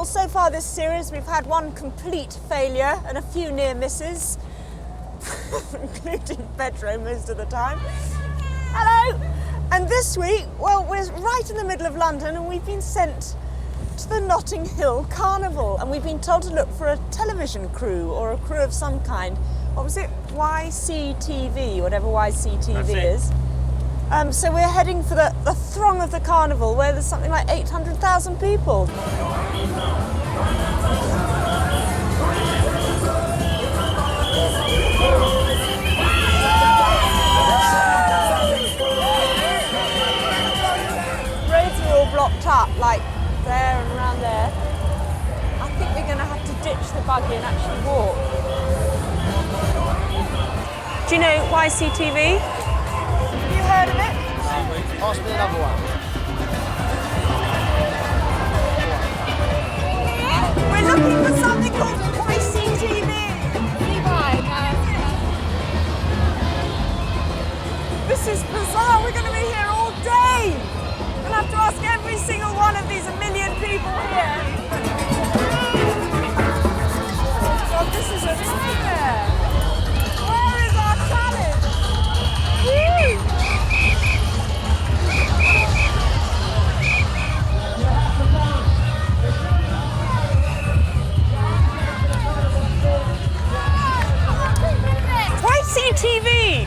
so far this series we've had one complete failure and a few near misses, including Pedro most of the time. Hello! And this week, well, we're right in the middle of London and we've been sent to the Notting Hill Carnival and we've been told to look for a television crew or a crew of some kind. What was it? YCTV, whatever YCTV is. So we're heading for the throng of the carnival where there's something like 800,000 people. Roads are all blocked up, like there and around there. I think we're going to have to ditch the buggy and actually walk. Do you know YCTV? Have you heard of it? Pass me another one. We're looking for something called YCTV. This is bizarre. We're going to be here all day. We'll have to ask every single one of these 1 million people here. God, this is a nightmare. Where is our challenge? Woo! YCTV!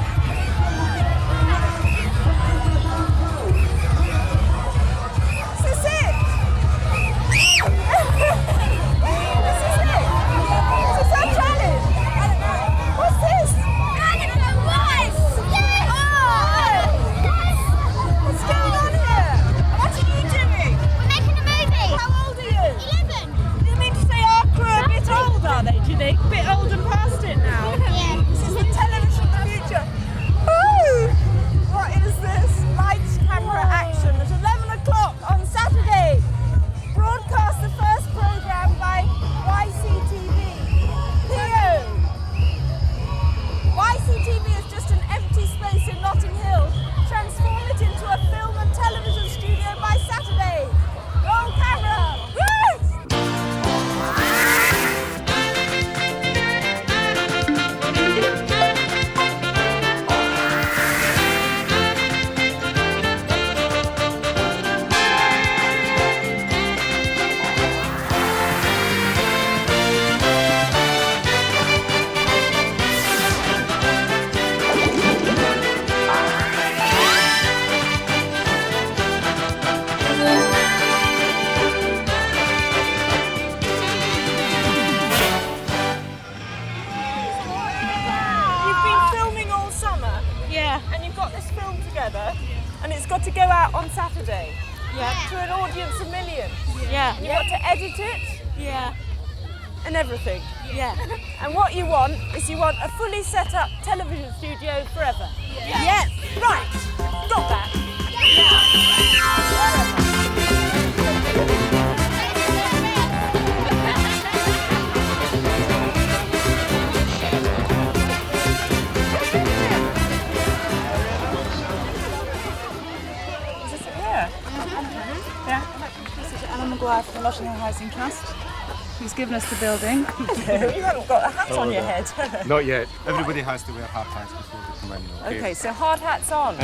And it's got to go out on Saturday. Yeah. To an audience of millions. Yeah. And you've got to edit it. Yeah. And everything. Yeah. And what you want is you want a fully set up television studio forever. Yeah. Yes. Right. Got that. Yeah. From the Notting Hill Housing Trust, who's given us the building. You haven't got a hat on your head. Not yet. Everybody has to wear hard hats before they come in. Okay, so hard hats on.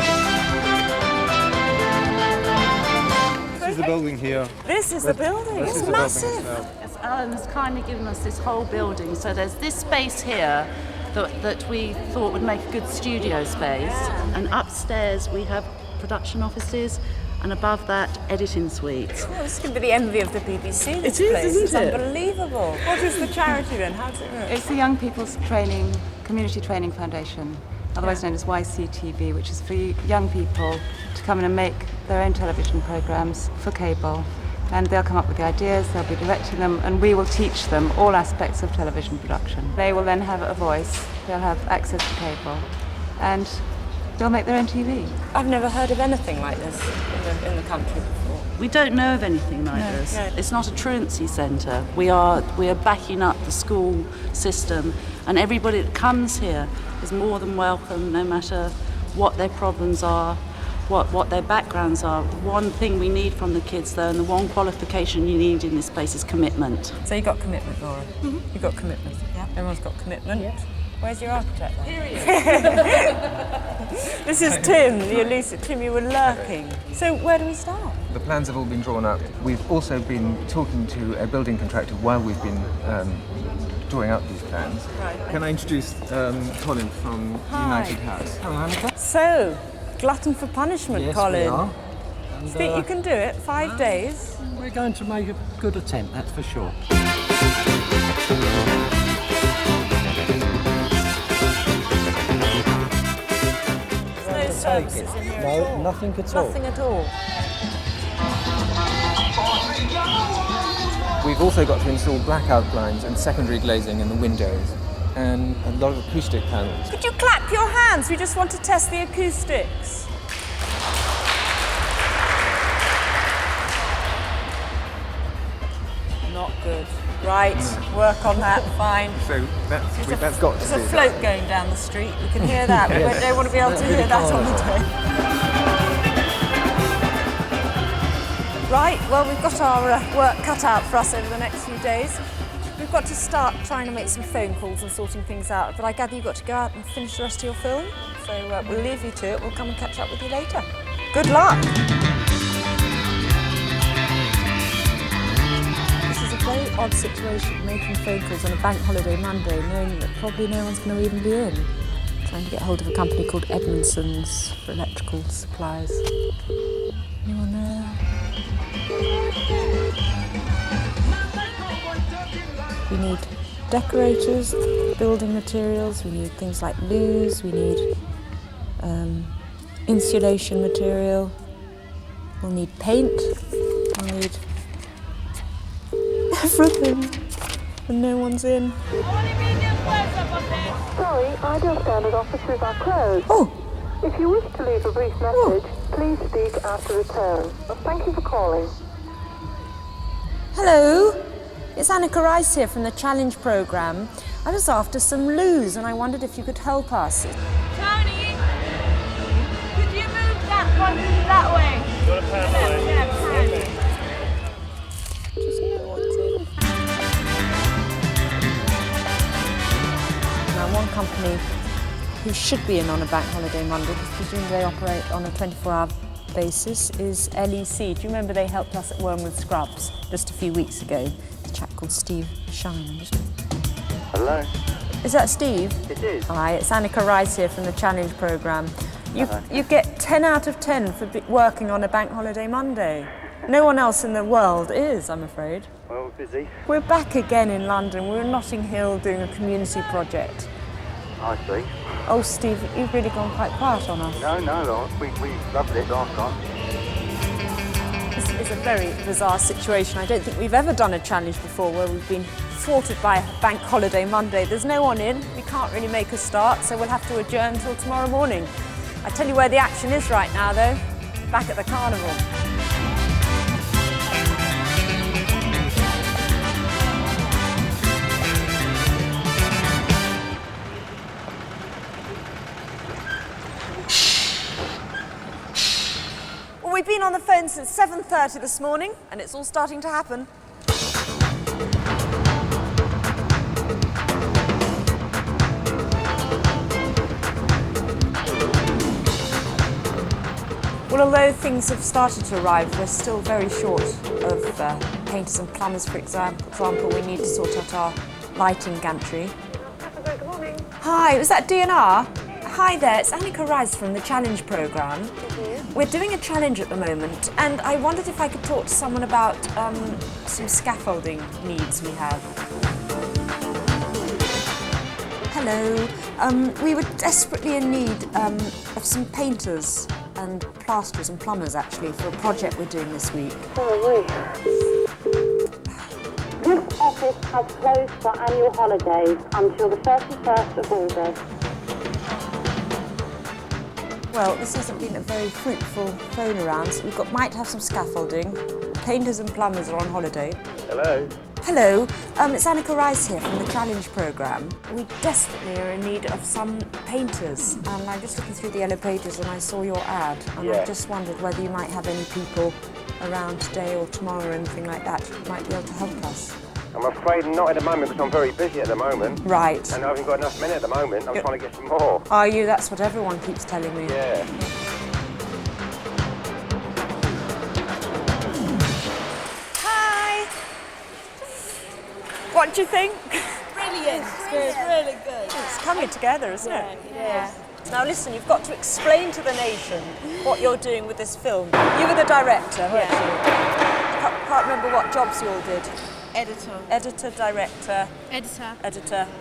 This is the building here. This is the building. It's massive. Yes, Alan has kindly given us this whole building. So there's this space here that we thought would make a good studio space. Yeah. And upstairs we have production offices. And above that, editing suites. Oh, this could be the envy of the BBC. It is, isn't it's it? Unbelievable. What is the charity then? How does it work? It's the Young People's Community Training Foundation, otherwise known as YCTV, which is for young people to come in and make their own television programmes for cable. And they'll come up with the ideas, they'll be directing them, and we will teach them all aspects of television production. They will then have a voice, they'll have access to cable, and they'll make their own TV. I've never heard of anything like this in the country before. We don't know of anything like this. No. It's not a truancy centre. We are backing up the school system, and everybody that comes here is more than welcome, no matter what their problems are. what their backgrounds are. The one thing we need from the kids, though, and the one qualification you need in this place is commitment. So you got commitment, Laura? Mm-hmm. You got commitment? Yeah. Everyone's got commitment? Yeah. Where's your architect? Period. This is Tim, the elusive Tim. You were lurking. So where do we start? The plans have all been drawn up. We've also been talking to a building contractor while we've been drawing up these plans. Right. Can I introduce Colin from United House? Hello, Anneka. So, glutton for punishment, Yes, Colin. we are. Do you think you can do it? 5 days? We're going to make a good attempt, that's for sure. There's no services in here at all? No, nothing at all. Nothing at all? We've also got to install blackout blinds and secondary glazing in the windows and a lot of acoustic panels. Could you clap your hands? We just want to test the acoustics. Not good. Right, work on that, fine. So that's got to There's a be float going down the street. We can hear that. We don't want to be able to hear that on the day. Right, well, we've got our work cut out for us over the next few days. We've got to start trying to make some phone calls and sorting things out, but I gather you've got to go out and finish the rest of your film, so we'll leave you to it. We'll come and catch up with you later. Good luck! This is a very odd situation, making phone calls on a bank holiday Monday, knowing that probably no one's going to even be in. Trying to get hold of a company called Edmondson's for electrical supplies. Anyone there? We need decorators, building materials, we need things like loos, we need insulation material, we'll need paint, we'll need everything, and no one's in. Sorry, ideal standard offices are closed. Oh! If you wish to leave a brief message, please speak after the tone. Thank you for calling. Hello, it's Anneka Rice here from the Challenge programme. I was after some loos and I wondered if you could help us. Tony, could you move that one that way? Got a pan. Yeah, pan. Just no one's in. Now, one company who should be in on a bank holiday Monday, because presumably they operate on a 24-hour basis, is LEC. Do you remember they helped us at Wormwood Scrubs just a few weeks ago? A chap called Steve Shine. Hello? Is that Steve? It is. Hi, it's Anneka Rice here from the Challenge programme. You get 10 out of 10 for working on a bank holiday Monday. No one else in the world is, I'm afraid. Well, busy. We're back again in London. We're in Notting Hill doing a community project. I see. Oh, Steve, you've really gone quite quiet on us. No, we loved it last time. This is a very bizarre situation. I don't think we've ever done a challenge before where we've been thwarted by a bank holiday Monday. There's no one in. We can't really make a start, so we'll have to adjourn until tomorrow morning. I tell you where the action is right now, though. Back at the carnival. Well, we've been on the phone since 7:30 this morning, and it's all starting to happen. Well, although things have started to arrive, we're still very short of painters and plumbers, for example. We need to sort out our lighting gantry. Good morning. Hi, was that DNR? Hi there, it's Anneka Rice from the Challenge programme. We're doing a challenge at the moment, and I wondered if I could talk to someone about some scaffolding needs we have. Hello. We were desperately in need of some painters and plasterers and plumbers, actually, for a project we're doing this week. This office has closed for annual holidays until the 31st of August. Well, this hasn't been a very fruitful phone around, so might have some scaffolding. Painters and plumbers are on holiday. Hello? Hello, it's Anneka Rice here from the Challenge programme. We desperately are in need of some painters, and I'm just looking through the yellow pages and I saw your ad, and I just wondered whether you might have any people around today or tomorrow or anything like that who might be able to help us. I'm afraid not at the moment because I'm very busy at the moment. Right. And I haven't got enough men at the moment. I'm trying to get some more. Are you? That's what everyone keeps telling me. Yeah. Hi! What do you think? Brilliant. It's really good. It's coming together, isn't it? Yeah. Now listen, you've got to explain to the nation what you're doing with this film. You were the director, weren't you? I can't remember what jobs you all did. Editor. Editor, director, editor,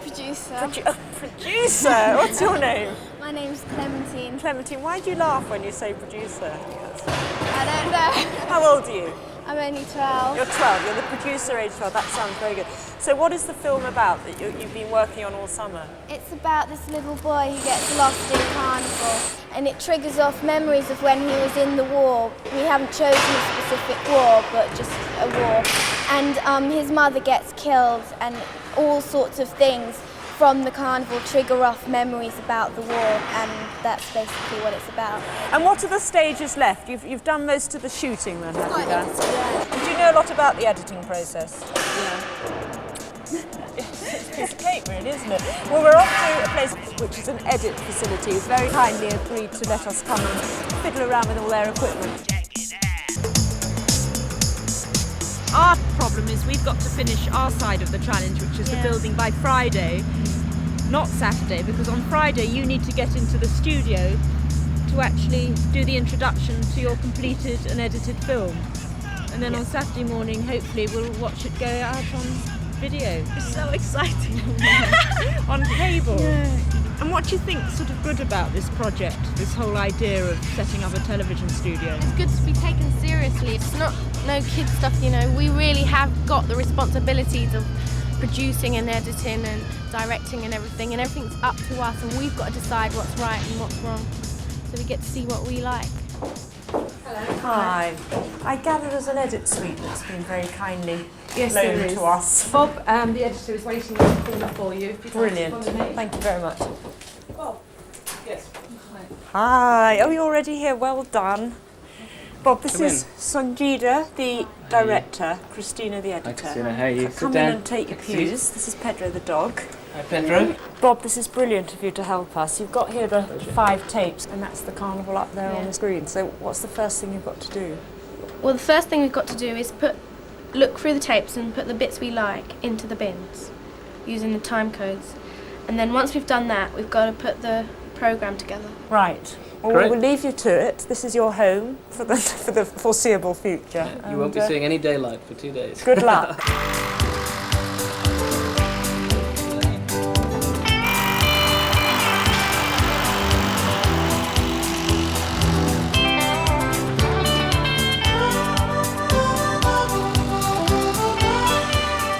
Producer. producer. What's your name? My name's Clementine. Clementine. Why do you laugh when you say producer? I don't know. How old are you? I'm only 12. You're 12. You're the producer, age 12. That sounds very good. So what is the film about that you've been working on all summer? It's about this little boy who gets lost in carnival, and it triggers off memories of when he was in the war. We haven't chosen a specific war, but just a war. And his mother gets killed, and all sorts of things from the carnival trigger off memories about the war, and that's basically what it's about. And what are the stages left? You've done most of the shooting then, have you done? And do you know a lot about the editing process? It's a piece of cake, really, isn't it? Well, we're off to a place which is an edit facility who's very kindly agreed to let us come and fiddle around with all their equipment. Our problem is we've got to finish our side of the challenge, which is the building, by Friday, not Saturday, because on Friday you need to get into the studio to actually do the introduction to your completed and edited film. And then on Saturday morning, hopefully we'll watch it go out on video. It's so exciting. On cable. Yeah. And what do you think sort of good about this project, this whole idea of setting up a television studio? It's good to be taken seriously. It's not no kid stuff, you know. We really have got the responsibilities of producing and editing and directing and everything's up to us, and we've got to decide what's right and what's wrong, so we get to see what we like. Hello. Hi. I gather there's an edit suite that's been very kindly loaned to us. Bob, the editor, is waiting in the corner for you. Brilliant. Thank you very much. Bob. Yes. Hi. Oh, you're already here. Well done. Bob, this is Sanjida, the director, Christina, the editor. Hi, Christina. How are you? Come in and take your pews. This is Pedro, the dog. Hi, Pedro. Bob, this is brilliant of you to help us. You've got here the 5 tapes, and that's the carnival up there on the screen. So what's the first thing you've got to do? Well, the first thing we've got to do is look through the tapes and put the bits we like into the bins using the time codes. And then once we've done that, we've got to put the programme together. Right. Well, we'll leave you to it. This is your home for the foreseeable future. Yeah, you won't be seeing any daylight for 2 days. Good luck.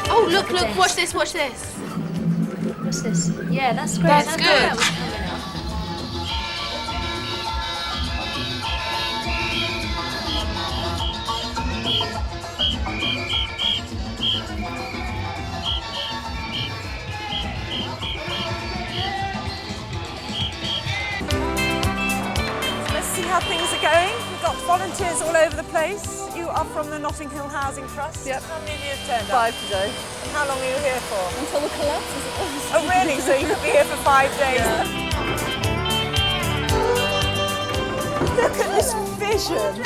Oh, look, watch this. What's this? Yeah, that's great. That's good. Let's see how things are going. We've got volunteers all over the place. You are from the Notting Hill Housing Trust. Yep. How many of you have turned up? 5 today. And how long are you here for? Until the collapses. Oh, really? So you could be here for 5 days? Yeah. Look at this vision.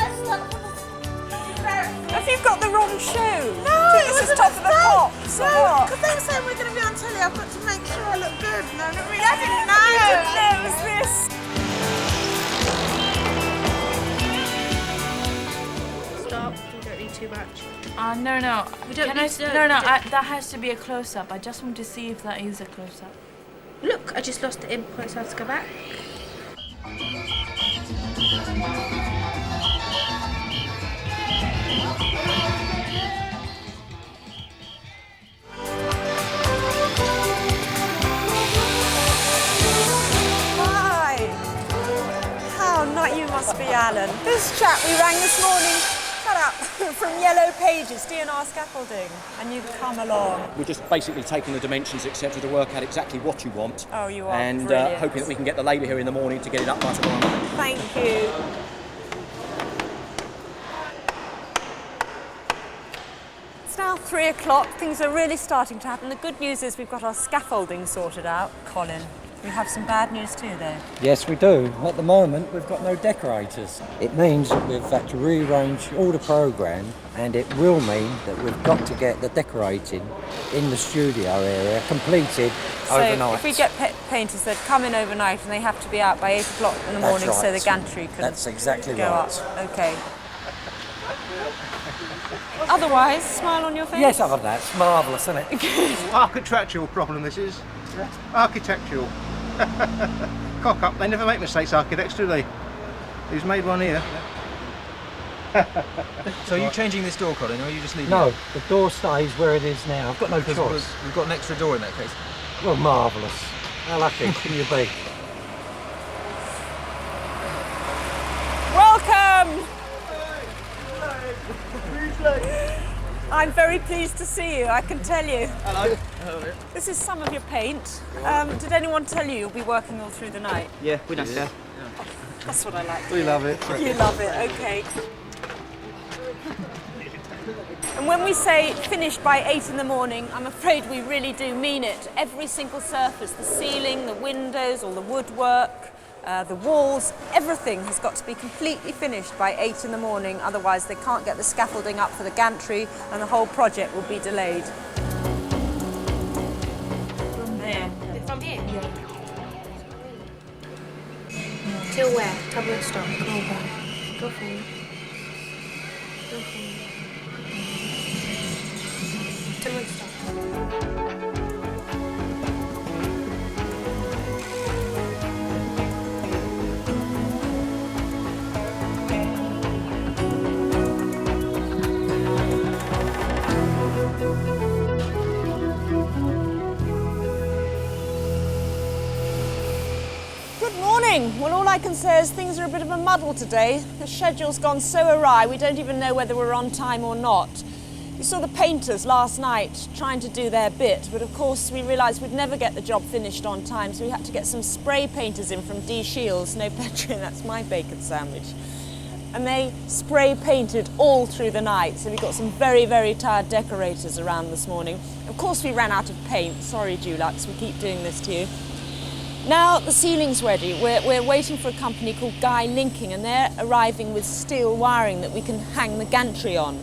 Have you got the wrong shoe? No, this is top of the pops. No, because they were saying we're going to be on telly. I've got to make sure I look good. No, not really. I didn't know. You didn't know it was this. Stop. We don't need too much. No. We don't need to. That has to be a close-up. I just want to see if that is a close-up. Look, I just lost the input, so I have to go back. Hi. How nice you must be, Alan. This chap we rang this morning, shut up, from Yellow Pages, DNR Scaffolding, and you've come along. We're just basically taking the dimensions, etc., to work out exactly what you want. Oh, you are and hoping that we can get the labour here in the morning to get it up by tomorrow night. Thank you. It's now 3 o'clock. Things are really starting to happen. The good news is we've got our scaffolding sorted out, Colin. We have some bad news too, though. Yes, we do. At the moment, we've got no decorators. It means that we've had to rearrange all the programme, and it will mean that we've got to get the decorating in the studio area completed overnight. So if we get painters, they'd come in overnight and they have to be out by 8 o'clock in the morning so the gantry can That's exactly go right. up. Okay. Otherwise, smile on your face? Yes, other than that, it's marvellous, isn't it? Architectural problem, this is. Architectural. Cock up, they never make mistakes, architects, do they? Who's made one here? So are you changing this door, Colin, or are you just leaving No, it? the door stays where it is now. I've got no choice. We've got an extra door in that case. Well, marvellous. How lucky can you be? Welcome! I'm very pleased to see you, I can tell you. Hello. This is some of your paint. Did anyone tell you you'll be working all through the night? Yeah, we know, yeah. That's what I like. We love it. You love it, okay. And when we say finished by 8 in the morning, I'm afraid we really do mean it. Every single surface, the ceiling, the windows, all the woodwork, the walls, everything has got to be completely finished by 8 in the morning, otherwise they can't get the scaffolding up for the gantry and the whole project will be delayed. From there. From here? Yeah. Till where? Tablet stop. Go back. Go forward. Go forward. Tablet stop. Well, all I can say is things are a bit of a muddle today. The schedule's gone so awry, we don't even know whether we're on time or not. You saw the painters last night trying to do their bit, but of course we realised we'd never get the job finished on time, so we had to get some spray painters in from D. Shields, no Petrian, that's my bacon sandwich. And they spray painted all through the night, so we got some very, very tired decorators around this morning. Of course we ran out of paint, sorry Dulux, we keep doing this to you. Now the ceiling's ready. We're waiting for a company called Guy Linking, and they're arriving with steel wiring that we can hang the gantry on.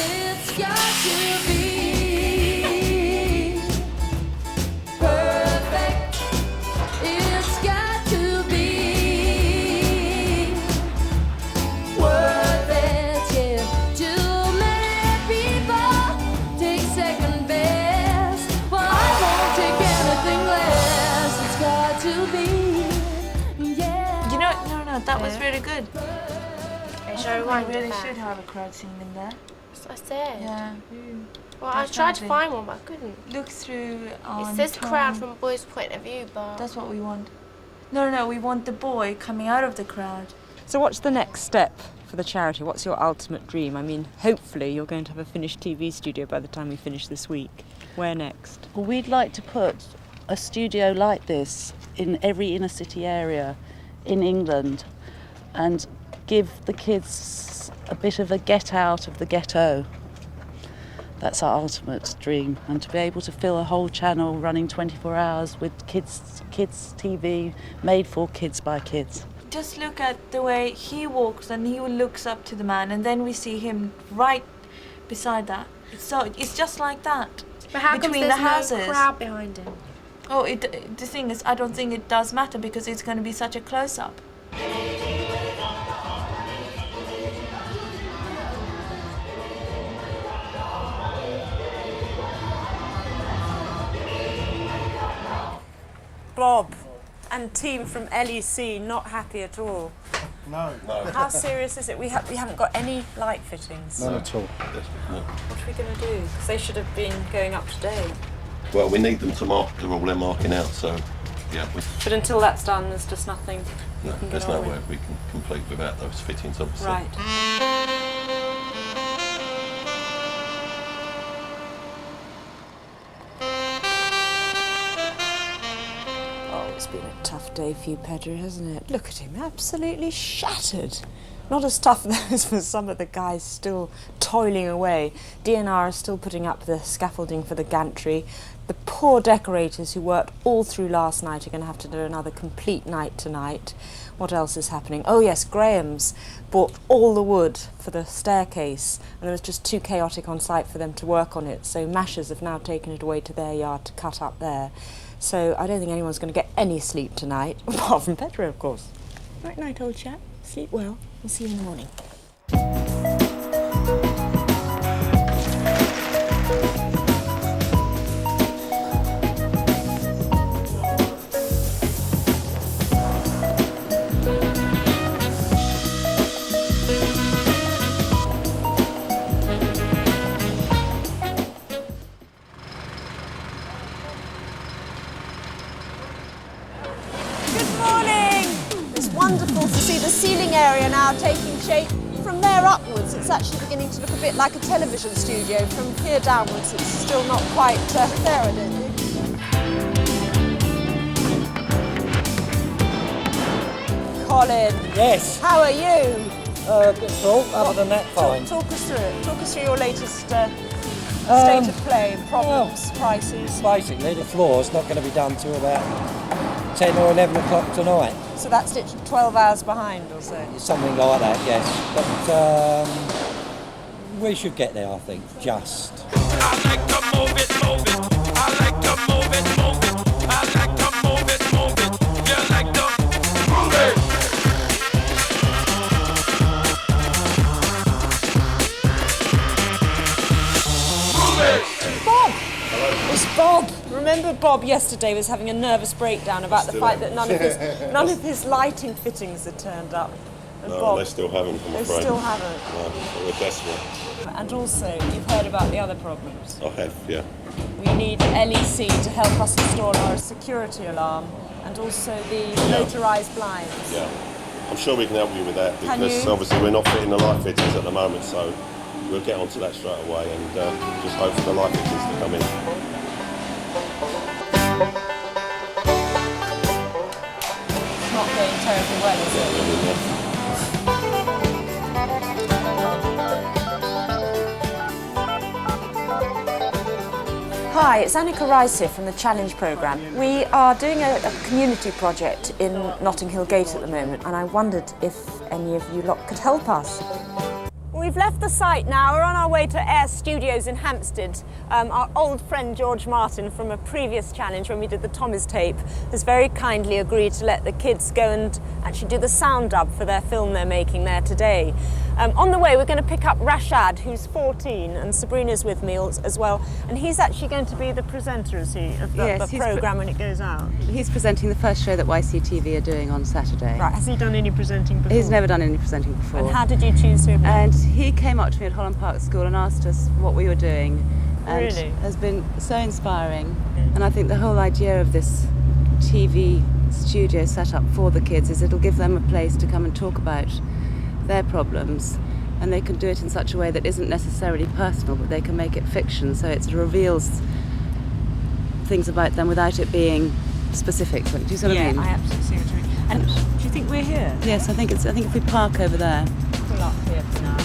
It's got to be perfect. It's got to be worth it. Yeah. Too many people take second best. Well, I won't take anything less. It's got to be. Yeah. You know, no, that was really good. Should I really should have a crowd scene in there. That's what I said. Yeah. Well, I tried to find one, but I couldn't. Look through on It says Tom. crowd from boys' point of view, but... That's what we want. No, we want the boy coming out of the crowd. So what's the next step for the charity? What's your ultimate dream? I mean, hopefully you're going to have a finished TV studio by the time we finish this week. Where next? Well, we'd like to put a studio like this in every inner city area in England and give the kids a bit of a get out of the ghetto. That's our ultimate dream, and to be able to fill a whole channel running 24 hours with kids TV made for kids by kids. Just look at the way he walks and he looks up to the man, and then we see him right beside that. It's just like that. But how come between there's the houses. no crowd behind him? Oh, the thing is, I don't think it does matter because it's going to be such a close-up. Bob and team from LEC not happy at all. No. How serious is it? We haven't got any light fittings. None at all. What are we going to do? Because they should have been going up today. Well, we need them to do all their marking out, so Yeah. But until that's done, there's just nothing No, you can there's get no on way with. we can complete without those fittings, obviously. Right. Oh, it's been a tough day for you, Pedro, hasn't it? Look at him, absolutely shattered. Not as tough as for some of the guys still toiling away. DNR are still putting up the scaffolding for the gantry. The poor decorators who worked all through last night are going to have to do another complete night tonight. What else is happening? Oh yes, Graham's bought all the wood for the staircase, and it was just too chaotic on site for them to work on it, so Mashers have now taken it away to their yard to cut up there. So I don't think anyone's going to get any sleep tonight, apart from Pedro, of course. Right night, old chap. Sleep well. We'll see you in the morning. Wonderful to see the ceiling area now taking shape. From there upwards, it's actually beginning to look a bit like a television studio. From here downwards, it's still not quite there, I don't think. Colin. Yes. How are you? Good talk, other than that, fine. Talk us through it. Talk us through your latest state of play, problems, prices. Basically, the floor's not going to be done till about 10 or 11 o'clock tonight. So that's literally 12 hours behind or so? Something like that, yes. But we should get there, I think, just. I like to move it, move it. I like to move it, move it. I like to move it, move it. You like to move it. Move it. Bob! It's Bob. Remember Bob yesterday was having a nervous breakdown about the fact that none of his lighting fittings had turned up. And No, Bob, they still haven't, I'm afraid. They still haven't. No, so we're desperate. And also, you've heard about the other problems. I have, yeah. We need LEC to help us install our security alarm and also the motorised blinds. Yeah. I'm sure we can help you with that Can because you? obviously we're not fitting the light fittings at the moment, so we'll get onto that straight away and just hope for the light fittings to come in. Not going terribly well, is it? Hi, it's Anneka Rice here from the Challenge programme. We are doing a community project in Notting Hill Gate at the moment, and I wondered if any of you lot could help us. We've left the site now. We're on our way to Air Studios in Hampstead. Our old friend George Martin from a previous challenge when we did the Thomas tape has very kindly agreed to let the kids go and actually do the sound dub for their film they're making there today. On the way we're going to pick up Rashad, who's 14, and Sabrina's with me as well, and he's actually going to be the presenter, is he, of the programme when it goes out? He's presenting the first show that YCTV are doing on Saturday. Right, has he done any presenting before? He's never done any presenting before. And how did you choose him? And he came up to me at Holland Park School and asked us what we were doing. And Really? has been so inspiring. And I think the whole idea of this TV studio set up for the kids is it'll give them a place to come and talk about their problems, and they can do it in such a way that isn't necessarily personal, but they can make it fiction, so it reveals things about them without it being specific. Do you see what I mean? Yeah, I absolutely see what you mean. And do you think we're here? Yes, I think if we park over there. Pull up here for now.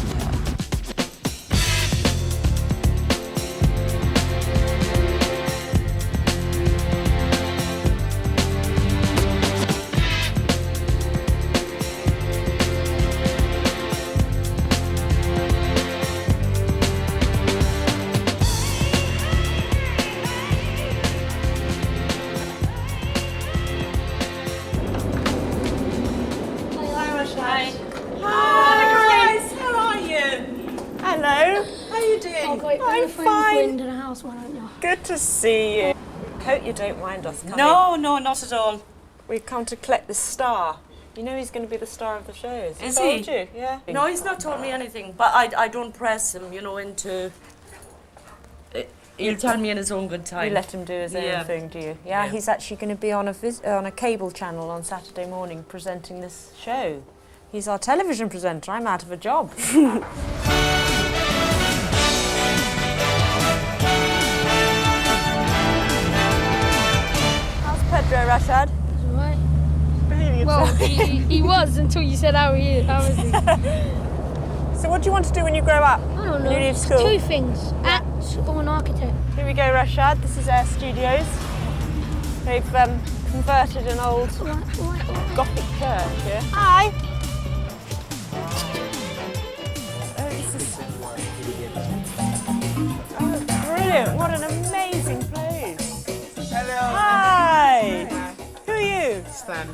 Good to see you. Hope you don't mind us coming. No, not at all. We've come to collect the star. You know he's going to be the star of the show. Is told he? You? Yeah. No, he's not told me anything, but I don't press him, into He'll turn me in his own good time. You let him do his own thing, do you? Yeah, he's actually going to be on a cable channel on Saturday morning presenting this show. He's our television presenter. I'm out of a job. How's Pedro, Rashad? Right. Behaving Well, himself. he was until you said how he is. How is he? So what do you want to do when you grow up? I don't know. When you leave school? Two things. Act or an architect. Here we go, Rashad. This is our studios. They've converted an old Gothic church here. Hi. Brilliant, what an amazing place. Hello. Hi. Who are you? Stan.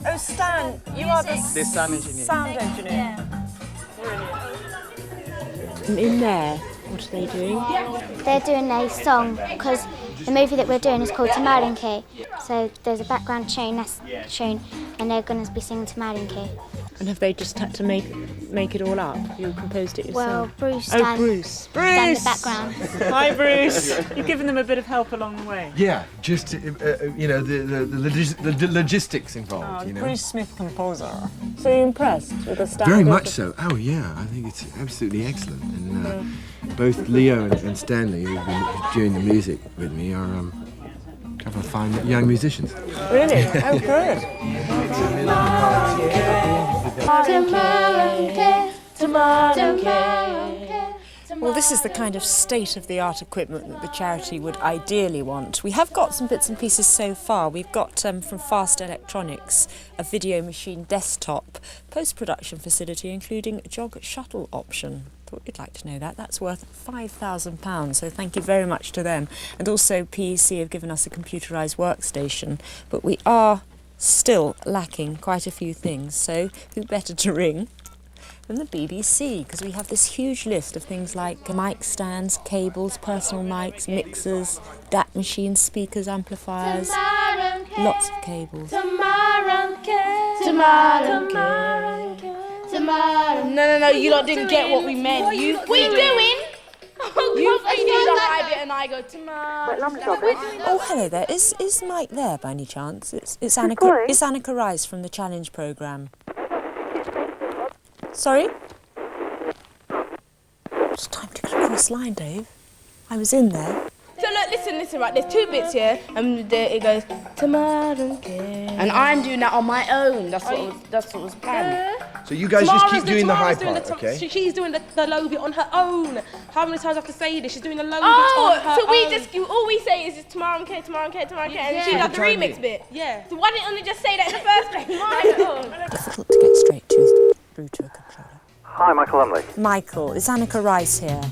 Oh, Stan, you are the sound engineer. Sound engineer. In there, what are they doing? They're doing a song because the movie that we're doing is called Tamarinke. So there's a background tune that's shown and they're going to be singing Tamarinke. And have they just had to make it all up? You composed it yourself? Well, Bruce Oh, stands Bruce. in the background. Hi, Bruce. You've given them a bit of help along the way. Yeah, just you know the logistics involved. You know. Bruce Smith, composer. So you're impressed with the style? Very much so. Oh yeah, I think it's absolutely excellent. And both Leo and Stanley, who've been doing the music with me, are a couple of fine young musicians. Really? Oh, good. Well, this is the kind of state-of-the-art equipment that the charity would ideally want. We have got some bits and pieces so far. We've got from Fast Electronics a video machine desktop post-production facility, including a jog shuttle option. Thought you'd like to know that. That's worth £5,000, so thank you very much to them. And also PEC have given us a computerised workstation, but we are still lacking quite a few things, so who better to ring than the BBC, because we have this huge list of things like mic stands, cables, personal mics, mixers, DAT machines, speakers, amplifiers, lots of cables. No, you lot didn't get what we meant. What are you doing? You three do the high bit and I go tomorrow. Oh, hello there. Is Mike there by any chance? It's Anneka. It's Anneka Rice from the Challenge programme. Sorry? It's time to get across the line, Dave. I was in there. So look, listen, right, there's two bits here, and it goes, tomorrow, and I'm doing that on my own, that's what was planned. So you guys just keep doing the high part, okay? She's doing the low bit on her own. How many times do I have to say this? She's doing the low bit on her own. So all we say is tomorrow, and she does the remix bit. Yeah. So why didn't you just say that in the first place? Difficult to get straight through to a controller. Hi, Michael Lumley. Michael, is Anneka Rice here?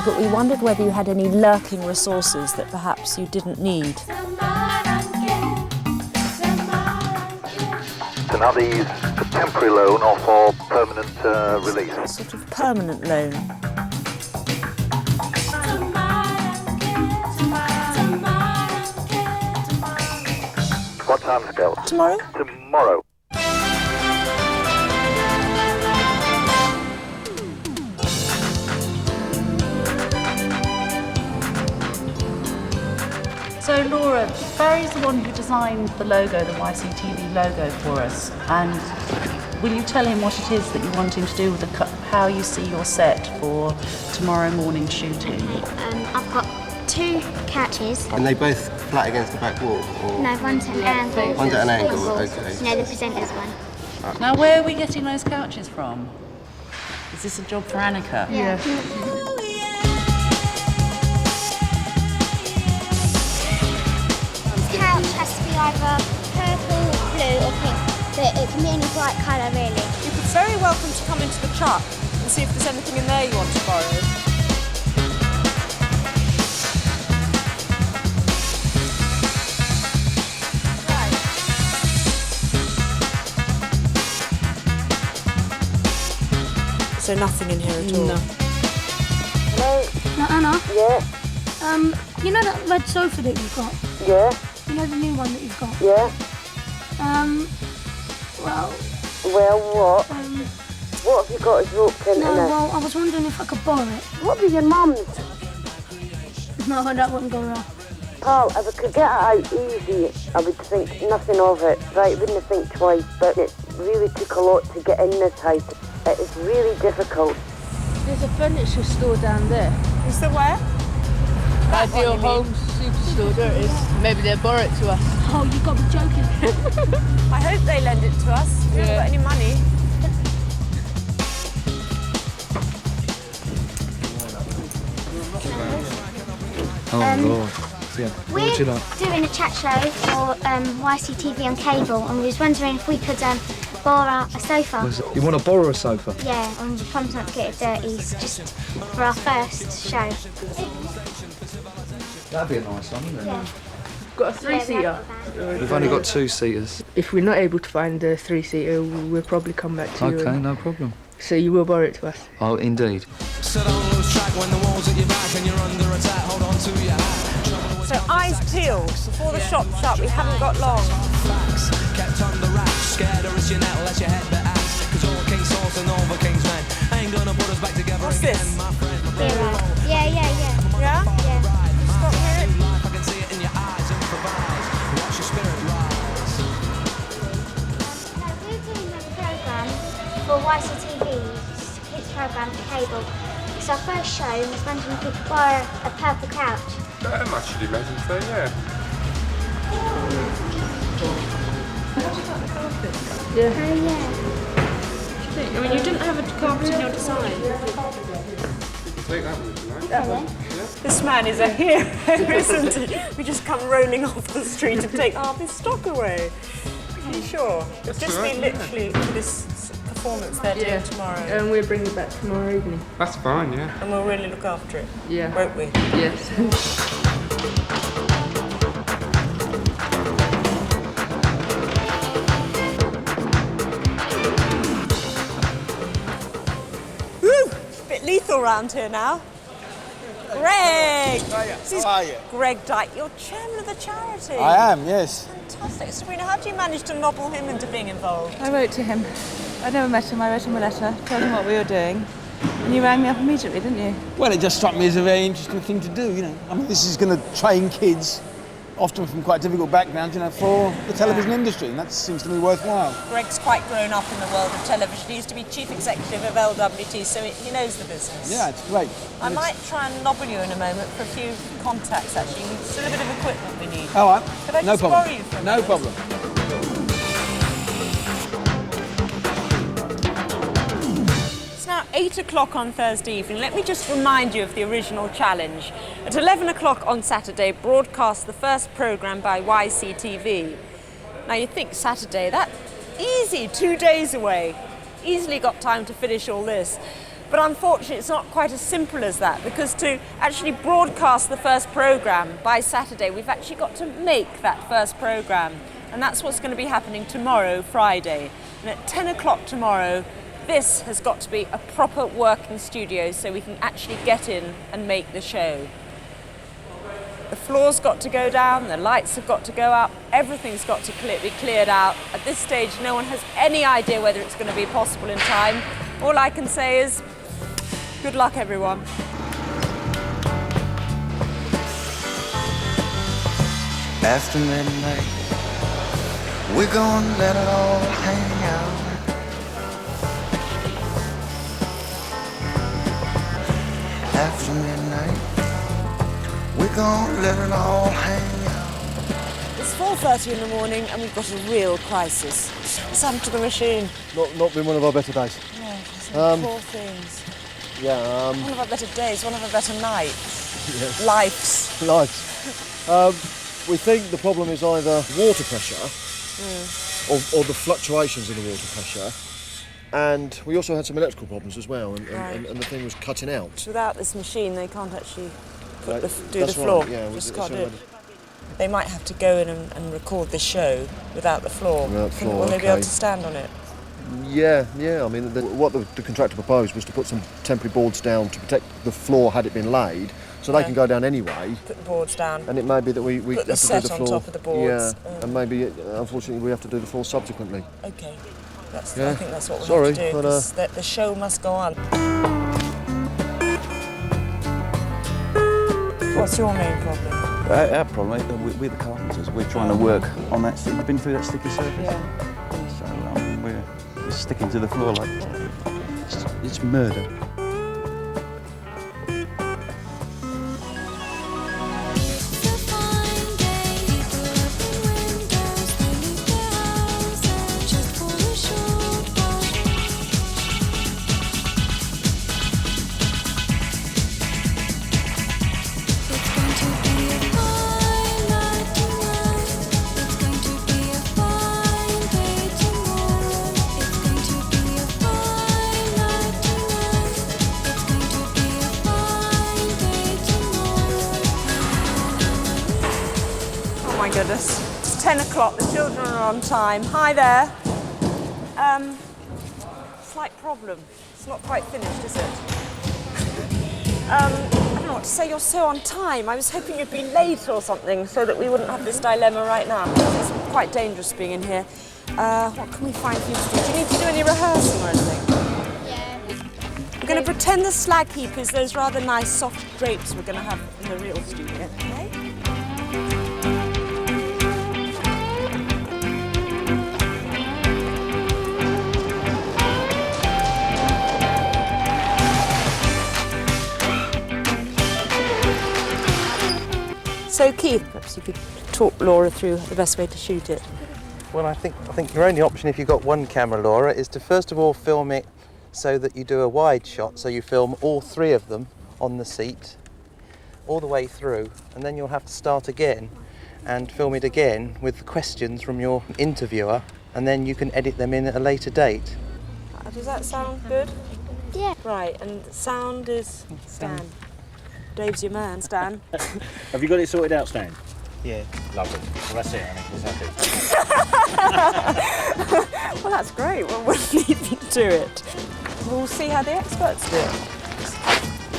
But we wondered whether you had any lurking resources that perhaps you didn't need. So now these a temporary loan or for permanent release? A sort of permanent loan. What time scale? Tomorrow? Tomorrow. So Laura, Barry's the one who designed the logo, the YCTV logo for us, and will you tell him what it is that you want him to do with how you see your set for tomorrow morning shooting? I've got two couches. And they both flat against the back wall? Or? No, one's at an angle. One's at an angle, okay. No, the presenter's one. Now, where are we getting those couches from? Is this a job for Anneka? Yeah. Couch has to be either purple, blue or pink. So it can be any bright colour really. You're very welcome to come into the truck and see if there's anything in there you want to borrow. So nothing in here at all? No. Hello? No, Anna? Yeah? You know that red sofa that you've got? Yeah? You know the new one that you've got? Yeah? Well, what? What have you got as rope in No, it? well, I was wondering if I could borrow it. What be your mum's? No, that wouldn't go wrong. Pal, if I could get it out easy, I would think nothing of it. Right, wouldn't think twice, but it really took a lot to get in this house. It is really difficult. There's a furniture store down there. Is there where? Ideal Homes Superstore. There it is. Maybe they'll borrow it to us. Oh, you got me joking. I hope they lend it to us. We haven't got any money. Oh, Lord. Yeah. What would you like? We're doing a chat show for YCTV on cable, and we was wondering if we could borrow a sofa. You want to borrow a sofa? Yeah, and we promised not to get it dirty, so just for our first show. That'd be a nice one, wouldn't it? Yeah. Got a three-seater. We've only got 2 seaters. If we're not able to find a three-seater, we'll probably come back to you. Okay, no problem. So you will borrow it to us? Oh, indeed. So don't lose track when the walls at your back and you're under attack. Hold on to your hat. So eyes peeled. Before the shop's shut, we haven't got long. Facts kept under wraps. Scared or is your net, let your head the axe. Cause all king's horse and all the king's men ain't gonna put us back together What's again, this? my friend. Yeah. Yeah? Yeah. Stop here. I can see it in your eyes. Improvise. Watch your spirit rise. We're doing a programme for YCTV, kids programme for cable. It's our first show, and I was wondering if we could borrow a purple couch. Much you'd imagine so, yeah. Yeah. Oh, yeah. I mean, you didn't have a carpet in your design. Take that one, if you like. That one? This man is a hero, isn't he? We just come rolling off the street and take half his stock away. Are you sure? It'll just be literally for this performance they're doing tomorrow. And we'll bring it back tomorrow evening. That's fine, yeah. And we'll really look after it. Yeah. Won't we? Yes. Woo! Bit lethal round here now. Greg! This is Greg Dyke. You're chairman of the charity. I am, yes. Fantastic. Sabrina, how do you manage to nobble him into being involved? I wrote to him. I never met him. I wrote him a letter, told him what we were doing. And you rang me up immediately, didn't you? Well, it just struck me as a very interesting thing to do, you know. I mean, this is going to train kids, often from quite difficult backgrounds, you know, for the television industry, and that seems to me worthwhile. Greg's quite grown up in the world of television. He used to be chief executive of LWT, so he knows the business. Yeah, it's great. I might try and nobble you in a moment for a few contacts, actually. We've still a bit of equipment we need. All right. Could I No just problem. borrow you for a No moment? problem. It's now 8 o'clock on Thursday evening. Let me just remind you of the original challenge. At 11 o'clock on Saturday, broadcast the first programme by YCTV. Now you think Saturday, that's easy, 2 days away. Easily got time to finish all this. But unfortunately, it's not quite as simple as that, because to actually broadcast the first programme by Saturday, we've actually got to make that first programme. And that's what's going to be happening tomorrow, Friday. And at 10 o'clock tomorrow, this has got to be a proper working studio so we can actually get in and make the show. The floor's got to go down, the lights have got to go up, everything's got to be cleared out. At this stage, no one has any idea whether it's going to be possible in time. All I can say is, good luck, everyone. After midnight, we're gonna let it all hang out. After midnight, we're gonna let it all hang out. It's 4:30 in the morning and we've got a real crisis. What's happened to the machine? Not been one of our better days. Oh, some poor things. Yeah. One of our better days, one of our better nights. Yes. Lives. Lives. We think the problem is either water pressure or the fluctuations in the water pressure. And we also had some electrical problems as well, and the thing was cutting out. Without this machine, they can't actually do the That's floor. right, yeah, Just it's can't do it. already- They might have to go in and record the show without the floor. Without the floor, Will they be able okay. to stand on it? Yeah. I mean, what the contractor proposed was to put some temporary boards down to protect the floor had it been laid, So they can go down anyway. Put the boards down. And it may be that we Put have the to set do the on floor. top of the boards. Yeah, and maybe, unfortunately, we have to do the floor subsequently. Okay. I Yeah. think that's what we'll Sorry, have to do, but, 'cause the show must go on. What's your main problem? Our problem, we're the carpenters. We're trying to work on that. We've been through that sticky surface. Yeah. So we're sticking to the floor like it's murder. Oh my goodness. It's 10 o'clock, the children are on time. Hi there. Slight problem. It's not quite finished, is it? I don't know what to say, you're so on time. I was hoping you'd be late or something so that we wouldn't have this dilemma right now. It's quite dangerous being in here. What can we find for you to do? Do you need to do any rehearsing or anything? Yeah. We're going to pretend the slag heap is those rather nice soft drapes we're going to have in the real studio, okay? So Keith, perhaps you could talk Laura through the best way to shoot it. Well, I think your only option if you've got one camera, Laura, is to first of all film it so that you do a wide shot, so you film all three of them on the seat all the way through, and then you'll have to start again and film it again with the questions from your interviewer, and then you can edit them in at a later date. Does that sound good? Yeah. Right, and sound is Stan. Dave's your man, Stan. Have you got it sorted out, Stan? Yeah. Lovely. Well, that's it, Anneka. Well, that's great. Well, we'll leave you to it. We'll see how the experts do it.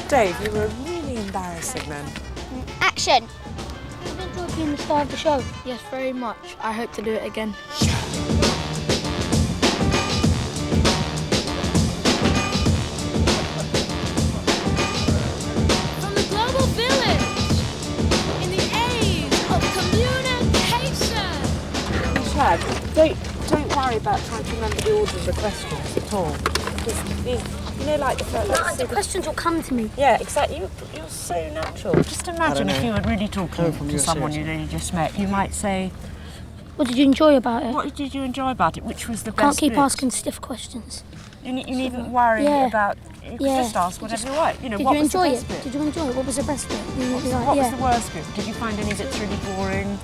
Dave, you were really embarrassing then. Action. I've enjoyed being the star of the show. Yes, very much. I hope to do it again. From the global village, in the age of communication. Chad, don't worry about trying to remember the order of the questions at all. Because you know, like The questions will come to me. Yeah, exactly. You're so natural. Just imagine if you were really talking to someone you really just met. You might say, What did you enjoy about it? what did you enjoy about it? Which was the Can't best keep bit? asking stiff questions. You needn't worry Yeah. about. You could just ask whatever you want. You know, Did what you was the enjoy best it? bit? Did you enjoy it? What was the best bit? You know, like, What yeah. was the worst bit? Did you find any bits really boring?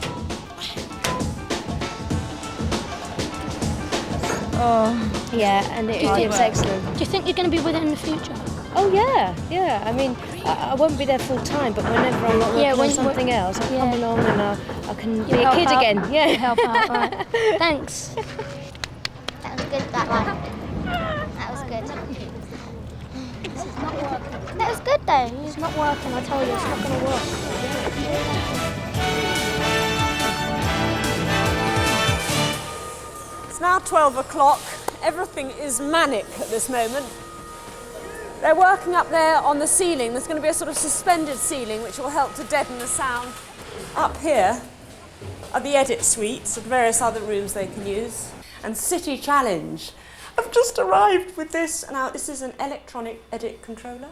Oh, yeah, and it's excellent. Do you think you're going to be with it in the future? Oh, yeah. I mean, I won't be there full time, but whenever I'm not working on something else, I'll come along and I can be a help kid out. again. Yeah. You help out, right. Thanks. That was good, that one. That was good. That was good though. It's not working, I tell you, it's not going to work. It's now 12 o'clock. Everything is manic at this moment. They're working up there on the ceiling. There's going to be a sort of suspended ceiling which will help to deaden the sound. Up here are the edit suites and various other rooms they can use. And City Challenge. I've just arrived with this. Now, this is an electronic edit controller.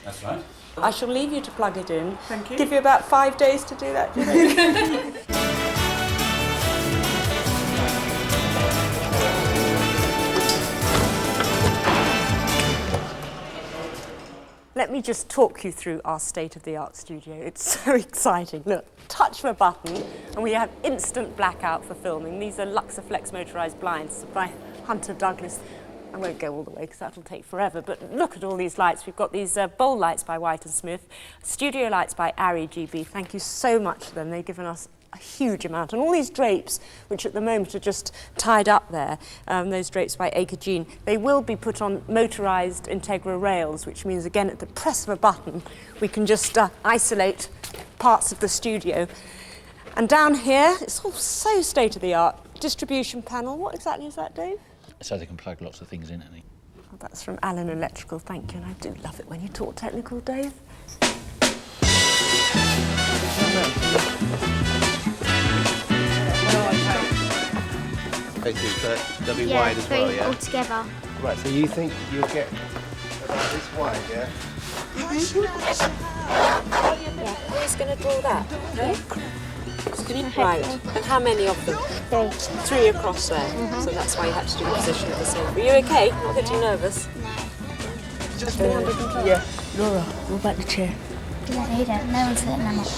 That's right. I shall leave you to plug it in. Thank you. Give you about 5 days to do that, do you think? Let me just talk you through our state-of-the-art studio. It's so exciting. Look, touch of a button and we have instant blackout for filming. These are Luxaflex motorised blinds by Hunter Douglas. I won't go all the way because that'll take forever, but look at all these lights. We've got these bowl lights by White & Smith, studio lights by RGB. Thank you so much to them. They've given us a huge amount. And all these drapes, which at the moment are just tied up there, those drapes by Acre, they will be put on motorised Integra rails, which means, again, at the press of a button, we can just isolate parts of the studio. And down here, it's all so state-of-the-art. Distribution panel. What exactly is that, Dave? So they can plug lots of things in, I think. Oh, that's from Allen Electrical, thank you. And I do love it when you talk technical, Dave. They'll be wide as well, yeah? all together. Right, so you think you'll get about this wide, yeah? Who's going to draw that? Okay. Right, and how many of them? Three across there. So that's why you had to do the position of the same. Are you okay? Not getting nervous? No. Just being under control? Yeah. Laura, what about the chair? You don't need it. No one's sitting on it.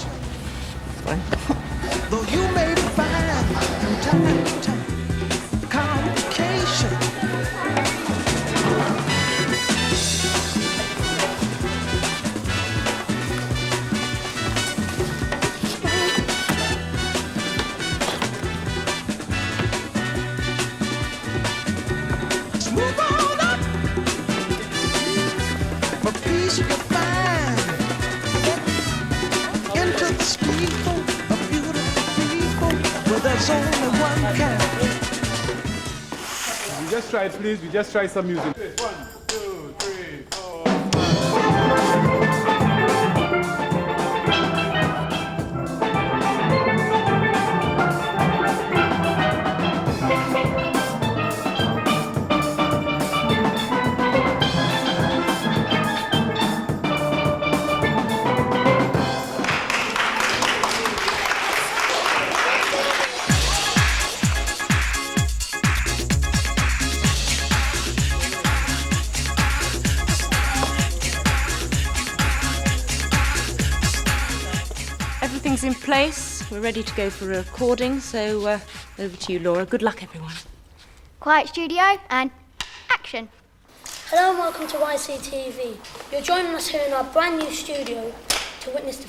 Fine. Though you may find from time to time complication. Move on up for peace you can find into the steeple of beautiful people where there's only one kind. We just try it, please. We just try some music. 1, 2, 3, 4. Everything's in place. We're ready to go for a recording, so over to you, Laura. Good luck, everyone. Quiet studio and action. Hello and welcome to YCTV. You're joining us here in our brand new studio to witness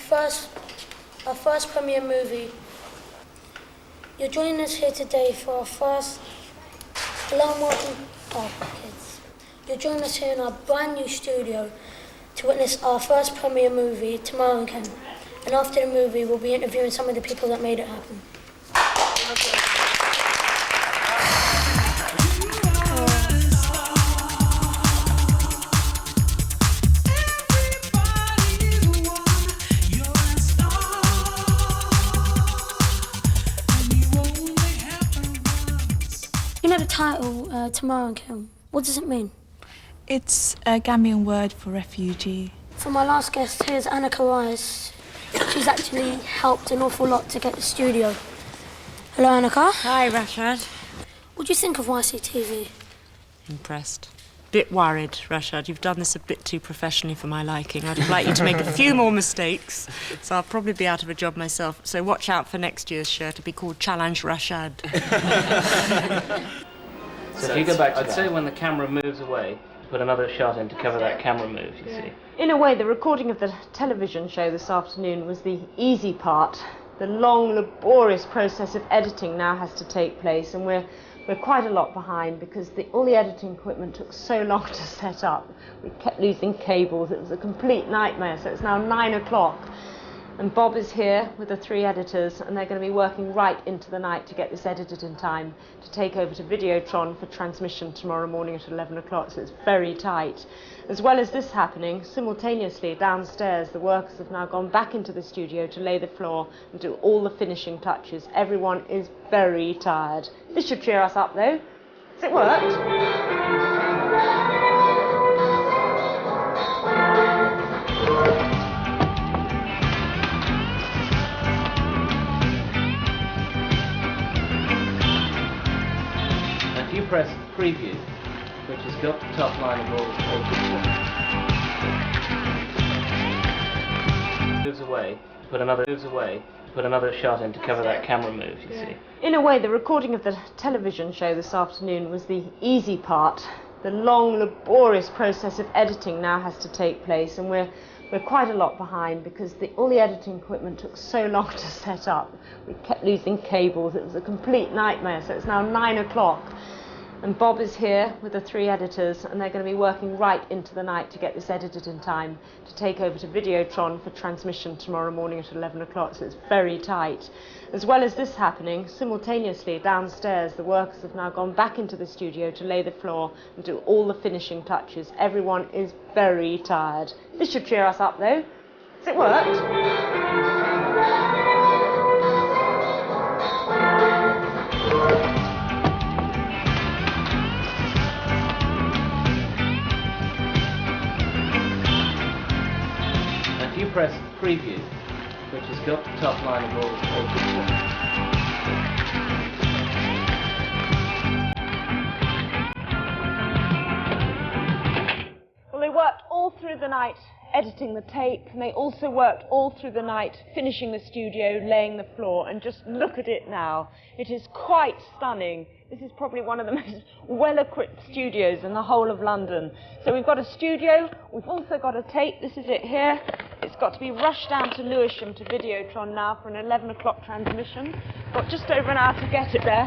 our first premiere movie. You're joining us here today for our first... Hello and welcome... Oh, kids. You're joining us here in our brand new studio to witness our first premiere movie, Tomorrow in Kent. And after the movie, we'll be interviewing some of the people that made it happen. You know the title, Tomorrow in Kent. What does it mean? It's a Gambian word for refugee. For my last guest, here's Anneka. She's actually helped an awful lot to get the studio. Hello, Anneka. Hi, Rashad. What do you think of YCTV? Impressed. Bit worried, Rashad. You've done this a bit too professionally for my liking. I'd like you to make a few more mistakes, so I'll probably be out of a job myself. So watch out for next year's shirt. It'll be called Challenge Rashad. So if you go back to I'd say when the camera moves away, put another shot in to cover that camera move, you see. In a way, the recording of the television show this afternoon was the easy part. The long, laborious process of editing now has to take place, and we're quite a lot behind because all the editing equipment took so long to set up. We kept losing cables. It was a complete nightmare. So it's now 9 o'clock. And Bob is here with the 3 editors, and they're going to be working right into the night to get this edited in time to take over to Videotron for transmission tomorrow morning at 11 o'clock, so it's very tight. As well as this happening, simultaneously downstairs, the workers have now gone back into the studio to lay the floor and do all the finishing touches. Everyone is very tired. This should cheer us up, though. Has it worked? If you press preview, which has got the top line of all the pages, moves away, put another shot in to cover that camera move, you see. In a way, the recording of the television show this afternoon was the easy part. the long, laborious process of editing now has to take place, and we're quite a lot behind because all the editing equipment took so long to set up. We kept losing cables. It was a complete nightmare. So it's now 9 o'clock. And Bob is here with the 3 editors, and they're going to be working right into the night to get this edited in time to take over to Videotron for transmission tomorrow morning at 11 o'clock, so it's very tight. As well as this happening, simultaneously downstairs, the workers have now gone back into the studio to lay the floor and do all the finishing touches. Everyone is very tired. This should cheer us up, though. Has it worked? If you press preview, which has got the top line of all the pages. Well, they worked all through the night editing the tape, and they also worked all through the night finishing the studio, laying the floor, and just look at it now. It is quite stunning. This is probably one of the most well-equipped studios in the whole of London. So we've got a studio, we've also got a tape. This is it here. It's got to be rushed down to Lewisham to Videotron now for an 11 o'clock transmission. Got just over an hour to get it there.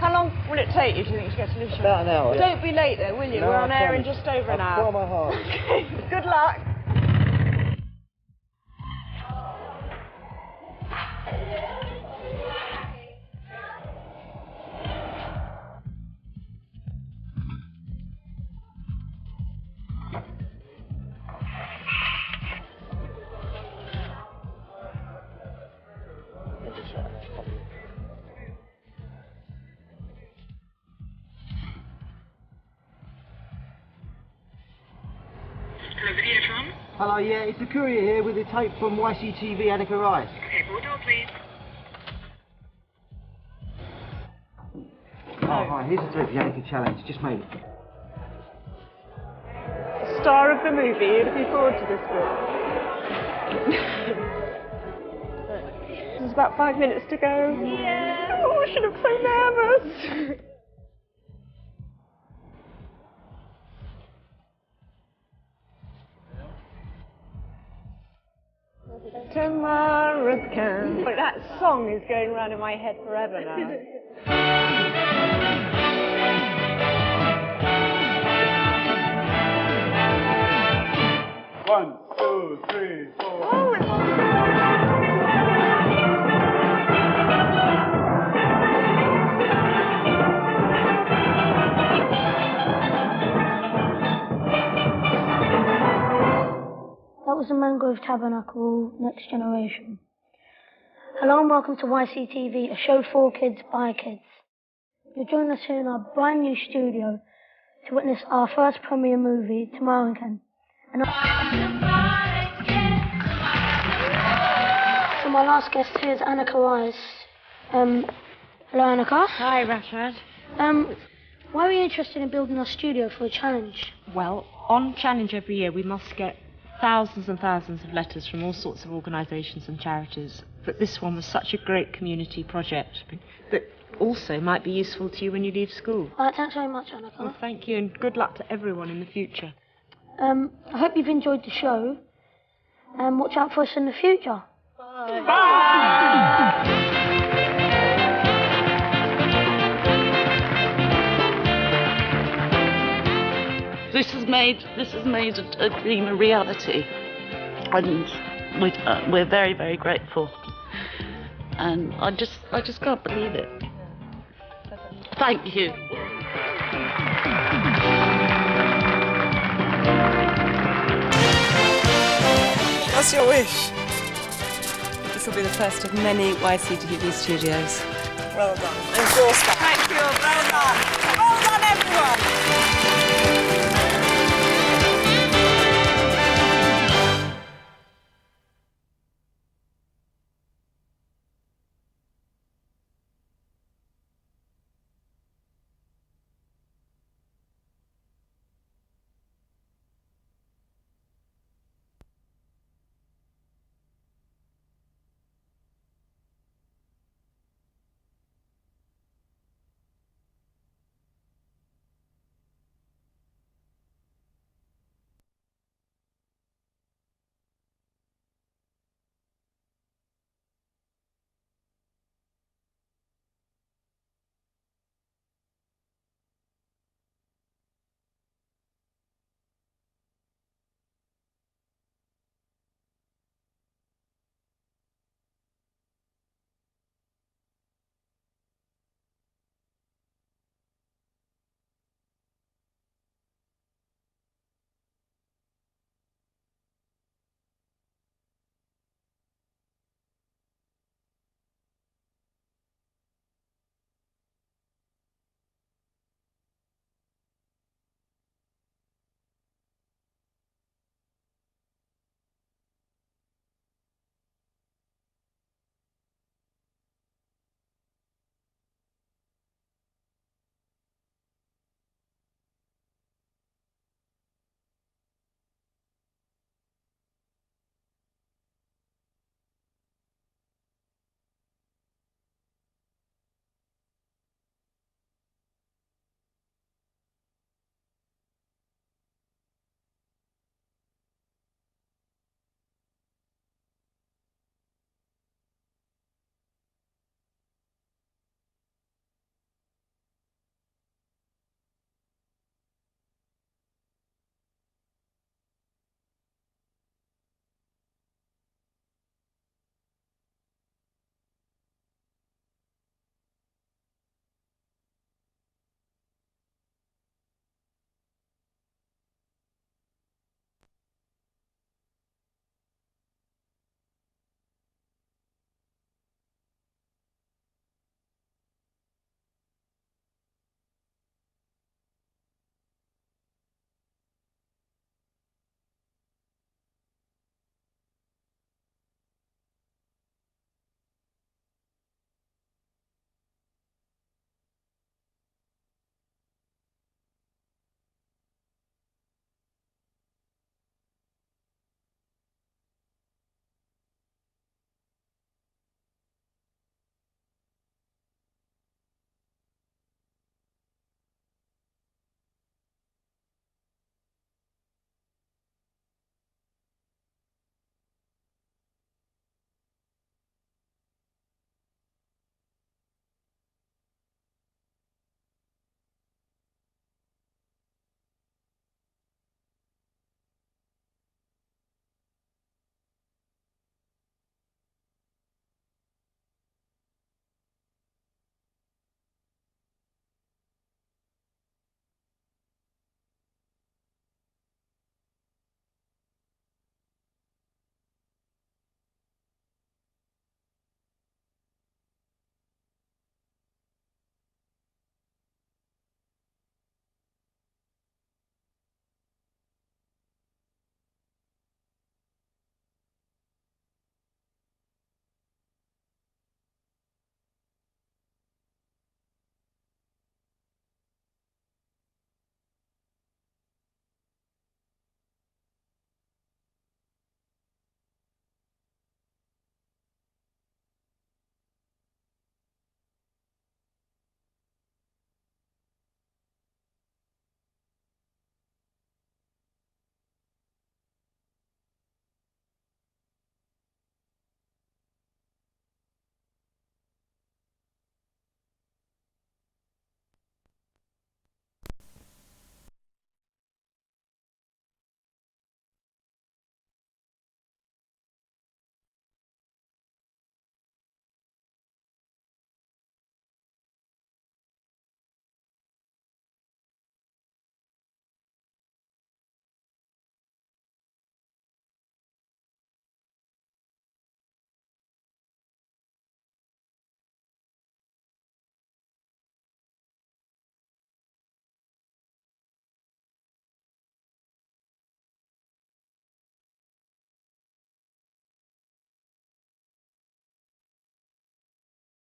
How long will it take you, do you think, to get to Lewisham? About an hour. Don't be late though, will you? No, We're on I air in promise. just over an I'll hour. try my hardest. Okay, good luck. Hello, yeah, it's the courier here with the tape from YCTV Anneka Rice. Okay, hold on, please. Oh, hi, here's the tape for the Anneka Challenge, just made it. Star of the movie, you're looking forward to this bit. There's about 5 minutes to go. Yeah. Oh, she looks so nervous. American. But that song is going round in my head forever now. One, two, three, four. Oh, That was the Mangrove Tabernacle Next Generation. Hello and welcome to YCTV, a show for kids by kids. You're joining us here in our brand new studio to witness our first premiere movie, Tomorrow Again. And so my last guest here is Anneka Rice. Hello Anneka. Hi Rashad. Why are you interested in building our studio for a challenge? Well, on Challenge every year we must get thousands and thousands of letters from all sorts of organisations and charities. But this one was such a great community project that also might be useful to you when you leave school. Thanks very much, Anneka. Well, thank you, and good luck to everyone in the future. I hope you've enjoyed the show. Watch out for us in the future. Bye. Bye. This has made a dream a reality, and we're very, very grateful. And I just can't believe it. Thank you. What's your wish? This will be the first of many YCTV studios. Well done. Endorse that. Thank you. Well done. Well done, everyone.